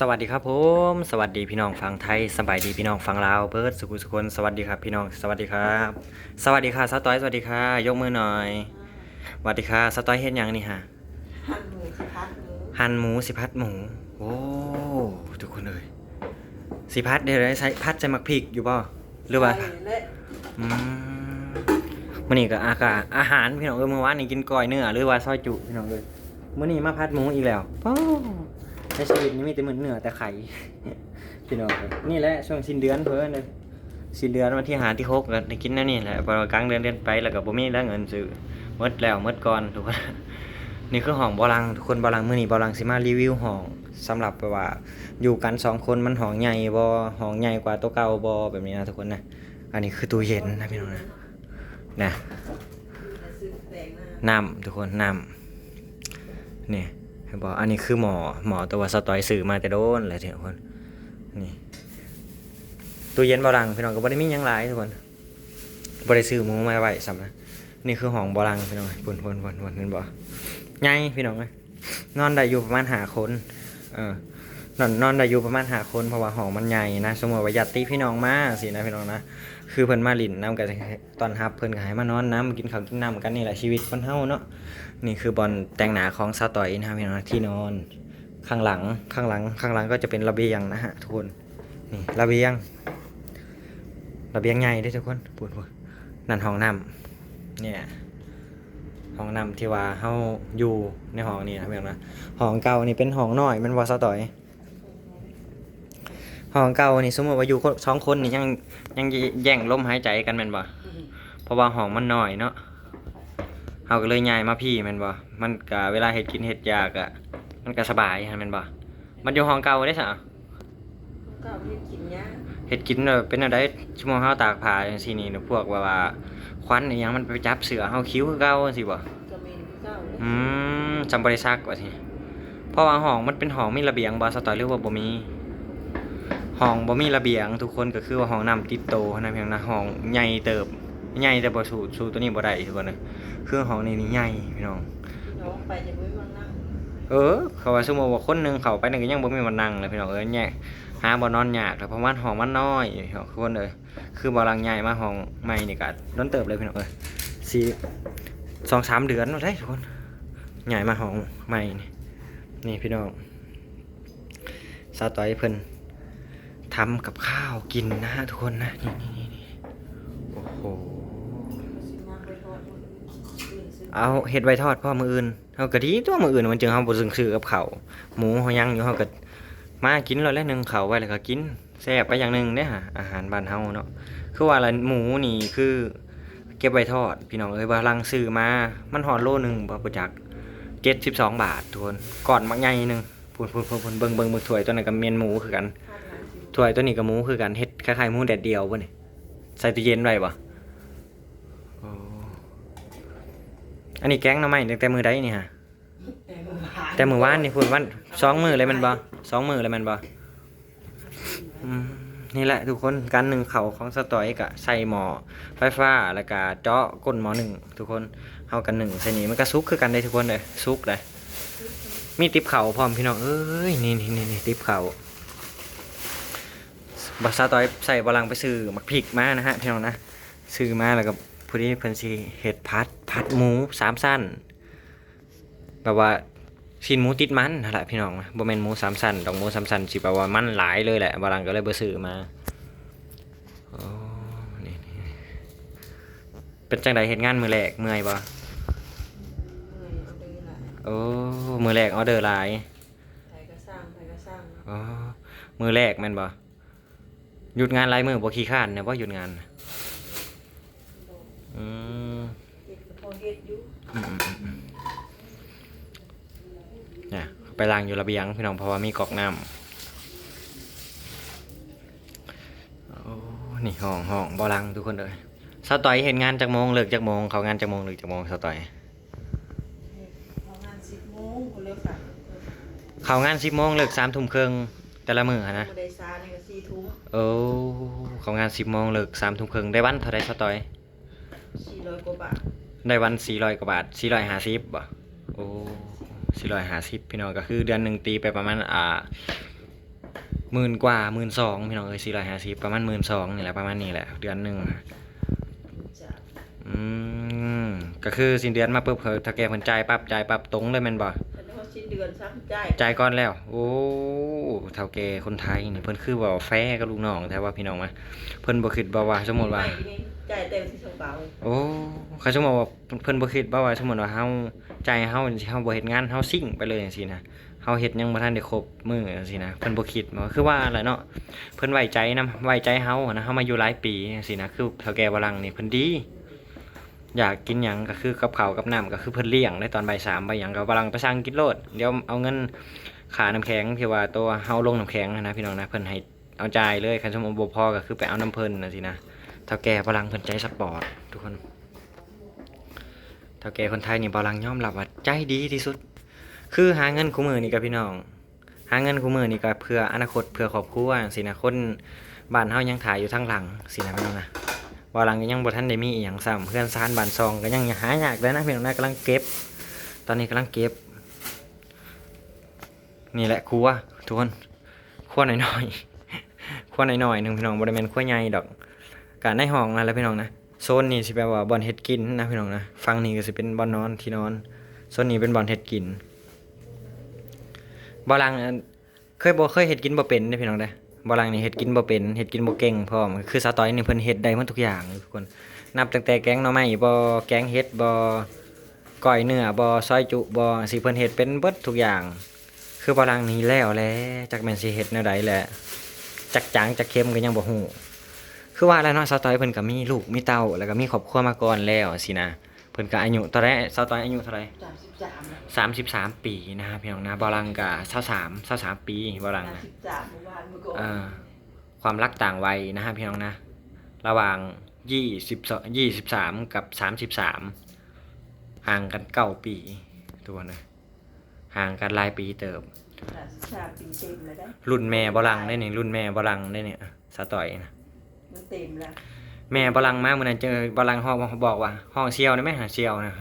สวัสดีครับผมสวัสดีพี่น้องฝั่งไทยสบายดีพี่น้องฝั่งลาวเบิร์ดสุขุสุคนสวัสดีครับพี่น้องสวัสดีครับสวัสดีค่ะสต้อยสวัสดีค่ะยกมือหน่อยสวัสดีค่ะสต้อยเฮ็ดหยังนี่ฮะหั่นหมูสิพัดหมูหั่นหมูสิพัดหมูโอ้ทุกคนเลยสิพัดเดี๋ยวได้ใช้พัดใส่มักพริกอยู่ป่ะหรือว่าใส่เละอืมมื้อนี้ก็อาหารพี่น้องเมื่อวานนี่กินก้อยเนื้อหรือว่าซอยจุพี่น้องเลยมื้อนี้มาพัดหมูอีกแล้วป้าในชีวิตนี้มีแต่มื้อเนื้อแต่ไข่ พี่น้องครับนี่แหละช่วงสิ้นเดือนเพิ่นเลยสิ้นเดือนวันที่5ที่6ก็ได้กินนั่นนี่แหละพอกลางเดือนไปแล้วก็บ่มีแล้วเงินซื้อหมดแล้วหมดก่อนทุกคน นี่คือห้องบ่ลังทุกคนบ่ลังมื้อนี้บ่ลังสิมารีวิวห้องสำหรับแบบว่าอยู่กัน2คนมันห้องใหญ่บ่ห้องใหญ่กว่าโต๊ะเก่าบ่แบบนี้นะทุกคนนะอันนี้คือตู้เย็นนะพี่น้องนะซื้อแตงหน้าน้ำทุกคนน้ำนี่เห็นบ่อันนี้คือหมอตัวสตอยซื้อมาแต่โดนแหละทุกคนนี่ตู้เย็นบ่ลังพี่น้องก็บ่ได้มีหยังหลายทุกคนบ่ได้ซื้อหมูมาไว้ซ้ำนะนี่คือห้องบ่ลังพี่น้องพุ่นเห็นบ่ใหญ่พี่น้องเอ้ยนอนได้อยู่ประมาณ5คนนอนได้อยู่ประมาณ5คนเพราะว่าห้องมันใหญ่นะสมมุติว่าญาติพี่น้องมาสินะพี่น้องนะคือเพิ่นมาลิ้นน้ำก็ตอนรับเพิ่นก็ให้มานอนน้ำกินข้าวกินน้ำกันนี่แหละชีวิตคนเฮาเนาะนี่คือบอนแต่งหน้าของสาวต่อยนะครับพี่น้องที่นอนข้างหลังก็จะเป็นระเบียงนะฮะทุกคนนี่ระเบียงใหญ่เด้อทุกคนพูดนั่นห้องน้ำเนี่ยห้องน้ำที่ว่าเฮาอยู่ในห้องนี้นะพี่น้องนะห้องเก่านี่เป็นห้องน้อยมันบ่สาวต่อยห้องเก่านี่สมมติว่าอยู่2คนนี่ยังแย่งลมหายใจกันแม่นบ่เพราะว่าห้องมันน้อยเนาะเฮาก็เลยย้ายมาพี่แม่นบ่มันก็เวลาเฮ็ดกินเฮ็ดยากอะมันก็สบายแม่นบ่มันอยู่ห้องเก่าได้ซะก็เอาไปกินยาเฮ็ดกินเป็นอะไรชั่วโมงเฮาตากผ้าจังซี่นี่พวกว่าควันอีหยังมันไปจับเสื้อเฮาคิ้วคือเก่าจังซี่บ่ ก็เมนคือเก่าเลยจำบ่ได้ซักว่าสิเพราะว่าห้องมันเป็นห้องมีระเบียงบ่สตอยหรือว่าบ่มีห้องบ่มีระเบียงทุกคนก็คือว่าห้องน้ำติดโตนะเพียงนะห้องใหญ่เติบใหญ่แต่บ่สู้ตัวนี้บ่ได้ทุกคนนะคือห้องนี้นี่ใหญ่พี่น้องพี่น้องไปจะไม่มานั่งเขาว่าสมมุติว่าคนหนึงเข้าไปนั่นก็ยังบ่มีวันนั่งเลยพี่น้องแยกหาบ่นอนยากแล้วเพราะว่าห้องมันน้อยทุกคนคือบ่ลังใหญ่มาห้องใหม่นี่ก็โดนเติบเลยพี่น้องสิ2-3 เดือนแล้วได้ทุกคนใหญ่มาห้องใหม่นี่พี่น้องสาวต้อยเพิ่นทำกับข้าวกินนะฮะทุกคนนะนี่โอ้โหสิมาไปทอดมื้ออื่นซื้อเอาเฮ็ดไว้ทอดพ่อมื้ออื่นเฮาก็ดีตัวมื้ออื่นมันจึงเฮาบ่ซึ่งซื้อกับข้าวหมูเฮายังอยู่เฮาก็มากินแล้ว1ข้าวไว้แล้วก็กินแซ่บไปอย่างหนึงเด้ฮะอาหารบ้านเฮาเนาะคือว่าละหมูนี่คือเก็บไว้ทอดพี่น้องว่าลังซื้อมามันฮอดโลนึงบ่จัก72 บาททุกคนก่อนมักใหญ่นึงพูนเบิ่งถ้วยตัวนั้นก็เมียนหมูคือกัน ทานหลายสิถ้วยตัวนี้กับหมูคือกันเฮ็ดคล้ายๆหมูแดดเดียวป่ะนี่ใส่ตู้เย็นไว้ป่ะโอ้อันนี้แกงหน่อไม้ตั้งแต่มือใดนี่ฮะแต่มือวานนี่พูดวัน2 มื้อเลยแมันบ่2 มื้อเลยแมันบ่นี่แหละทุกคนการนึ่งข้าวของสตอยก็ใส่หม้อไฟฟ้าแล้วก็เจาะก้นหม้อนึ่งทุกคนเฮากันนึ่งใส่นี่มันก็สุกคือกันได้ทุกคนเลยสุกเลยมีติ๊บข้าวพร้อมพี่น้องเอ้ยนี่ติ๊บข้าว บัสซาตอยใส่บลังไปซื้อมักพริกมานะฮะพี่น้องนะซื้อมาแล้วก็พอดีเพิ่นสิเฮ็ดผัดหมู3 สั้นแบบว่าชิ้นหมูติดมันนั่นแหละพี่น้องบ่แม่นหมู3 สั้นดอกหมู3 สั้นสิแบบว่ามันหลายเลยแหละบลังก็เลยบ่ซื้อมาโอ้นี่เป็นจังไดเฮ็ดงานมื้อแรกเมื่อยบ่เมื่อยเอาเด้อหลายโอ้มื้อแรกออเดอร์หลายไผก็สร้างอ๋อมื้อแรกแม่นบ่หยุดงานหลายมื้อบ่ขี้คร้านเนี่ยบ่หยุดงานบ่อืมเฮ็ดก็พอเฮ็ดอยู่เนี่ยไปล้างอยู่ระเบียงพี่น้องเพราะว่ามีก๊อกน้ำโอ้นี่ห้องบ่ล้างทุกคนเลยสาวต่อยเห็นงานจากโมงเลิกจากโมงเขางานจากโมงเลิกจากโมงสาวต่อยเข้างาน10 โมงพุ่นแล้วค่ะ เขางาน10 โมงเลิก3 ทุ่มครึ่งแต่ละมื้อนะบ่ได้ซานี่ก็4 ทุ่มโอ้เขางาน10 โมงเลิก3 ทุ่มครึ่งได้วันเท่าไรสาวต่อย400 กว่าบาทได้วัน400 กว่าบาท450บ่โอ้450พี่น้องก็คือเดือนหนึ่งตีไปประมาณ 10,000 กว่า 12,000พี่น้องเอ้ย450ประมาณ12,000นี่แหละประมาณนี้แหละเดือนหนึง จ้ะ อืมก็คือสิ้นเดือนมาปุ๊บถ้าแกเพิ่นจ่ายปั๊บตรงเลยแม่นบ่ ฉันว่าสิ้นเดือนซ้ำใจ จ่ายก่อนแล้ว โอ้เฒ่าแก่คนไทยนี่เพิ่นคือว่าแฟร์กับลูกน้องแท้ว่าพี่น้องมาเพิ่นบ่คิดบ่ว่าสมมุติว่า ไม่นี่จ่ายเต็มที่สองเบา โอ้เขาสมมุติว่าเพิ่นบ่คิดบ่ว่าสมมุติว่าเฮาจ่ายให้เฮาสิเฮาบ่เฮ็ดงานเฮาซิ่งไปเลยจังซี่นะเฮาเฮ็ดยังบ่ทันได้ครบมื้อจังซี่นะเพิ่นบ่คิดว่าคือว่าแหละเนาะเพิ่นไว้ใจนํไว้ใจเฮานะเฮามาอยู่หลายปีจังซี่นะคือเฒ่าแก่ฝรั่งนี่เพิ่นดี อยากกินหยังก็คือกับข้าวกับน้ำก็คือเพิ่นเลี้ยงในตอนบ่าย3ไปหยังก็ฝรั่งไปสั่งกินโลดเดี๋ยวเอาเงินค่าน้ำแข็งที่ว่าตัวเฮาลงน้ำแข็งนะพี่น้องนะเพิ่นให้เอาจ่ายเลยคันสมมุติบ่พอก็คือไปเอาน้ำเพิ่นน่ะสินะเฒ่าแก่ฝรั่งเพิ่นใจสปอร์ตทุกคนเฒ่าแก่คนไทยนี่ฝรั่งยอมรับว่าใจดีที่สุด คือหาเงินคู่มื้อนี่กับพี่น้อง หาเงินคู่มื้อนี่ก็เพื่ออนาคตเพื่อครอบครัวจังซี่นะคนบ้านเฮายังถ่ายอยู่ทางหลังสินะพี่น้องนะว่าหลังก็ยังบ่ทันได้มีอีหยังซ้ำเพื่อนซานบ้านซองก็ยังหายากเลยนะพี่น้องนะกำลังเก็บ ตอนนี้กำลังเก็บ นี่แหละครัวทุกคนครัวน้อยๆ ครัวน้อยๆหนึงพี่น้องบ่ได้แม่นครัวใหญ่ดอกก็ในห้องนั่นแหละพี่น้องนะโซนนี้สิแปลว่าบ่อนเฮ็ดกินนะพี่น้องนะฝั่งนี้ก็สิเป็นบ่อนนอนที่นอนโซนนี้เป็นบ่อนเฮ็ดกินบ่หลังเคยเฮ็ดกินบ่เป็นเด้อพี่น้องเด้อบ่หลังนี่เฮ็ดกินบ่เป็นเฮ็ดกินบ่เก่งพร้อมคือสาวต้อยนี่เพิ่นเฮ็ดได้หมดทุกอย่างทุกคนนับตั้งแต่แกงหน่อไม้บ่แกงเฮ็ดบ่ก้อยเนื้อบ่ซอยจุบ่สิเพิ่นเฮ็ดเป็นเบิดทุกอย่าง คือบ่หลังนี้แล้วแหละจักแม่นสิเฮ็ดแนวใดแหละจักจางจักเค็มก็ยังบ่ฮู้คือว่าแล้วเนาะสาวต้อยเพิ่นก็มีลูกมีเต้าแล้วก็มีครอบครัวมาก่อนแล้วสินะเพิ่นก็อายุเท่าไรสาวต้อยอายุเท่าไร 33 33 ปีนะครับพี่น้องนะบอลังกับ23ปีบอลังนะ 33เมื่อวานเมื่อก่อน ความรักต่างวัยนะครับพี่น้องนะระหว่าง23กับ33ห่างกัน9 ปีตัวนะห่างกันหลายปีเติบ 33ปีเต็มแล้วได้ รุ่นแม่บอลังได้นี่รุ่นแม่บอลังได้เนี่ยสะต่อยนะ มันเต็มแล้ว แม่บอลังมาเมื่อนั้นเจอบอลังห้องบอกว่าห้องเชียวนะแม่หาเชียวนะ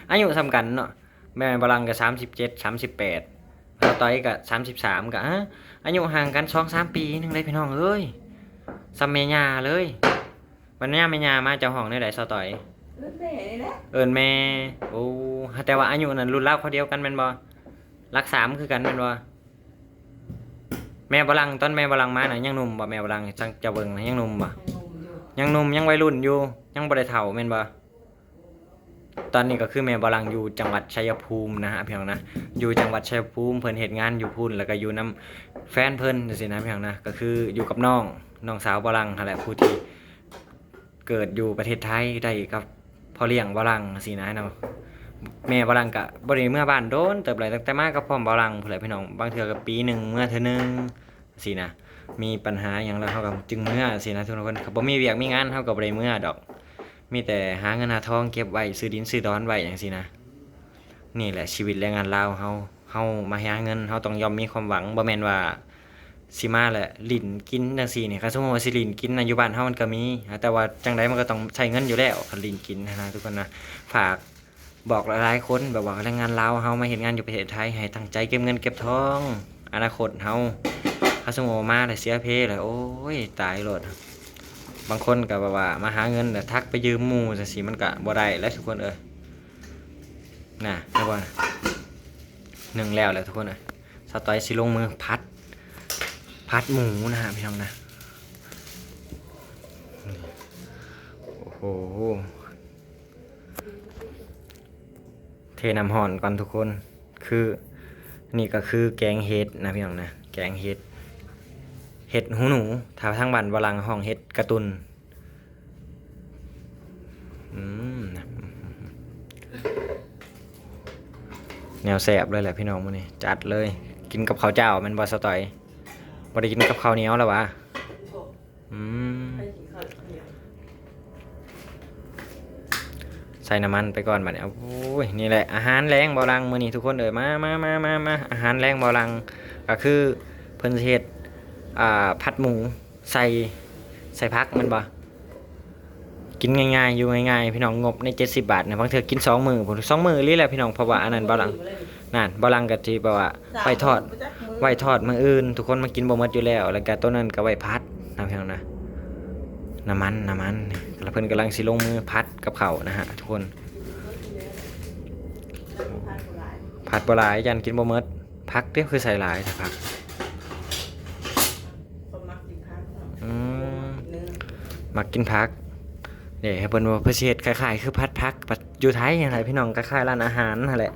อายุสำกันเนาะแม่บอลังกับ37 38แล้วต่อยกับ33กับอายุห่างกัน2-3 ปีนึงได้พี่น้องเอ้ยซัมเมญาเลยวันนี้แม่ญามาเจ้าห้องได้ไดสต่อย รถแม่นี่แหละ เอิ้นแม่โอ้แต่ว่าอายุนั้นรุ่นราวเขาเดียวกันแม่นบ่รัก3คือกันแม่นบ่แม่บอลังตอนแม่บอลังมาน่ะยังหนุ่มบ่แม่บอลังจังจะเบิ่งนะยังหนุ่มบ่ ยังงมอยู่ยังหนุ่มยังวัยรุ่นอยู่ยังบ่ได้เฒ่าแม่นบ่ตอนนี้ก็คือแม่บาลังอยู่จังหวัดชัยภูมินะฮะพี่น้องนะอยู่จังหวัดชัยภูมิเพิ่นเฮ็ดงานอยู่พุ่นแล้วก็อยู่นํแฟนเพิ่นจังซี่นะพี่น้องนะก็คืออยู่กับน้องสาวบาลังนั่นแหละผู้ที่เกิดอยู่ประเทศไทยได้กับพ่อเลี้ยงบาลังจังซี่นะเนาะแม่บาลังก็บ่ได้เมื่อบ้านโดนเติบหลายตั้งแต่มากับพ่อมบาลังพุ่นแหละพี่น้องบางเทื่อก็ปีหนึงเมื่อเทื่อนึงจังซี่นะมีปัญหาหยังแล้วเฮาก็จึงเมื่อจังซี่นะทุกคนก็บ่มีเวียกมีงานเฮาก็บ่ได้เมื่อดอก มีแต่หาเงินหาทองเก็บไว้ซื้อดินซื้อดอนไว้อย่างซี่นะนี่แหละชีวิตแรงงานลาวเฮามาหาเงินเฮาต้องยอมมีความหวังบ่แม่นว่าสิมาแหละลิ้นกินจังซี่นี่คันสมมุติว่าสิลิ้นกินนะอยู่บ้านเฮามันก็มีแต่ว่าจังไดมันก็ต้องใช้เงินอยู่แล้วคันลิ้นกินนะทุกคนนะฝากบอกหลายๆคนแบบว่าแรงงานลาวเฮามาเฮ็ดงานอยู่ประเทศไทยให้ตั้งใจเก็บเงินเก็บทองอนาคตเฮาคันสมมุติว่ามาแล้วเสียเพเลยโอ้ยตายโลด บางคนก็แบบว่ามาหาเงินแต่ทักไปยืมหมู่จังซี่มันก็บ่ได้แล้วทุกคนน่ะทุกคนหนึ่งแล้วแหละทุกคนสตอยสิลงมือพัดหมูนะฮะพี่น้องนะโอ้โหเทน้ำห่อนก่อนทุกคนคือนี่ก็คือแกงเห็ดนะพี่น้องนะแกงเห็ดหูหนูถ้าทางบ้านวลังห้องเห็ดกระตุนแนวแสบเลยแหละพี่น้องมื้อนี้จัดเลยกินกับข้าวเจ้ามันบ่สตอยบ่ได้กินกับข้าวเหนียวแล้ววะ โอ้ ให้กินข้าวเหนียว ใส่น้ำมันไปก่อนบัดนี้โอ้ยนี่แหละอาหารแรงบ่ลังมื้อนี้ทุกคนมาอาหารแรงบ่ลังก็คือเพิ่นสิเฮ็ดผัดหมูใส่ผักมันบ่กินง่ายๆอยู่ง่ายๆพี่น้องงบใน70 บาทนะบางเทื่อกิน2 มื้อพุ่น2 มื้ออีหลีแหละพี่น้องเพราะว่าอันนั้นบ่ลังนั่นบ่ลังก็สิแบบว่าไปทอด ไว้ทอดมื้ออื่นทุกคนมากินบ่หมดอยู่แล้วแล้วก็ตัวนั้นก็ไว้พัดนะพี่น้องนะน้ำมันแล้วเพิ่นกำลังสิลงมือพัดกับข้าวนะฮะทุกคน ผัดบ่หลายยันกินบ่หมดพักเด้อคือใส่หลายแต่พัก คนมักกินข้าว อืม เนื้อ มักกินพักเดี๋ยวให้เพิ่นว่าเพิ่นสิเฮ็ดคล้ายๆคือพัดพักปัดอยู่ไทยนั่นแหละพี่น้องคล้ายๆร้านอาหารนั่นแหละ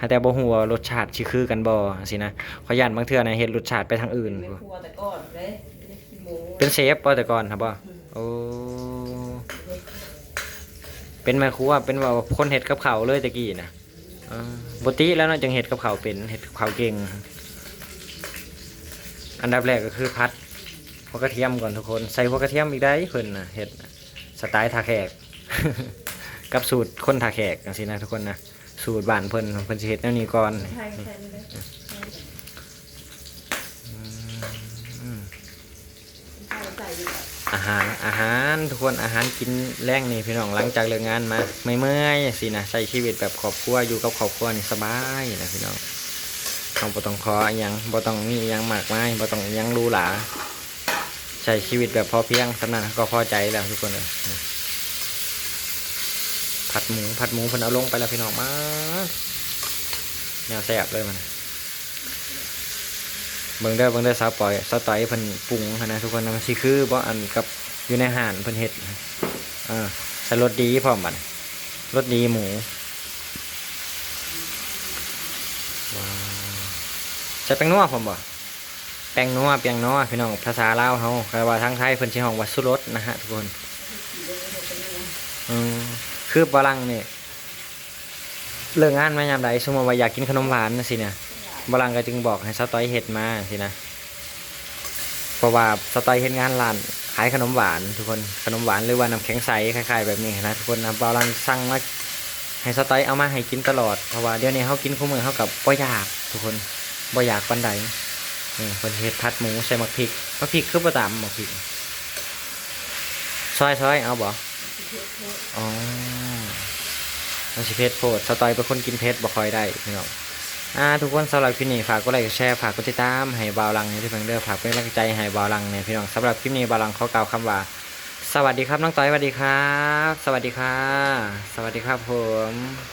แต่บ่ฮู้ว่ารสชาติสิคือกันบ่สินะขอยย้านบางเทื่อนะเฮ็ดรสชาติไปทางอื่น ไม่ครัวแต่ก่อนเลยไม่ได้ขี้หมู เป็นเชฟบ่แต่ก่อนครับบ่โอ้เป็นแม่ครัวเป็นว่าคนเฮ็ดกับข้าวเลยตะกี้น่ะปกติแล้วเนาะจังเฮ็ดกับข้าวเป็นเฮ็ดกับข้าวเก่งอันดับแรกก็คือพัดหัวกระเทียมก่อนทุกคนใส่หัวกระเทียมอีกได้เพิ่นน่ะเฮ็ดสไตล์ท่าแขก กับสูตรคนท่าแขกจังซี่นะทุกคนนะสูตรบ้านเพิ่นสิเฮ็ดแนวนี้ก่อน ใช่ใช่ไม่ได้ใส่อยู่แบบ อาหารทุกคนอาหารกินแรงนี่พี่น้องหลังจากเลิกงานมาไม่เมื่อยสินะใช้ชีวิตแบบครอบครัวอยู่กับครอบครัวนี่สบายนะพี่น้องเราบ่ต้องขออิหยังบ่ต้องมีอิหยังมากมายบ่ต้องอิหยังหรูหราใช้ชีวิตแบบพอเพียงสำนั้นก็พอใจแล้วทุกคนเลยผัดหมูเพิ่นเอาลงไปแล้วพี่น้องมาแนวแซ่บเลยมันเบิ่งเด้อสาวต่อยเพิ่นปรุงหั้นนะทุกคนนะมันสิคือบ่อันกับอยู่ในอาหารเพิ่นเฮ็ดใส่รสดีพร้อมบัดรสดีหมูว้าวใส่แป้งนัวพร้อมบ่แป้งนัวพี่น้องภาษาลาวเฮาคือว่าทางไทยเพิ่นสิฮ้องว่าสุรสนะฮะทุกคนคือบาลังนี่เลิกงานมายามใดสมมุติว่าอยากกินขนมหวานจังซี่เนี่ยบาลังก็จึงบอกให้สาวต้อยเฮ็ดมาสินะเพราะว่าสาวต้อยเฮ็ดงานร้านขายขนมหวานทุกคนขนมหวานหรือว่าน้ำแข็งใสคล้ายๆแบบนี้นะทุกคนนะบาลังสั่งมาให้สาวต้อยเอามาให้กินตลอดเพราะว่าเดี๋ยวนี้เฮากินคู่มื้อเฮากับบ่อยากทุกคนบ่อยากปานใดเพิ่นเฮ็ดผัดหมูใส่มักพริกคือบ่ตามมักพริกซอยเอาบ่อ๋อมันสิเผ็ดโพดสไตล์เป็นคนกินเผ็ดบ่ค่อยได้พี่น้องทุกคนสำหรับคลิปนี้ฝากกดไลค์กดแชร์ฝากกดติดตามให้บ่าวลังในที่เพิ่งเด้อฝากเป็นกำลังใจให้บ่าวลังเนี่ยพี่น้องสำหรับคลิปนี้บ่าวลังขอกล่าวคำว่าสวัสดีครับน้องต้อยสวัสดีครับสวัสดีครับผม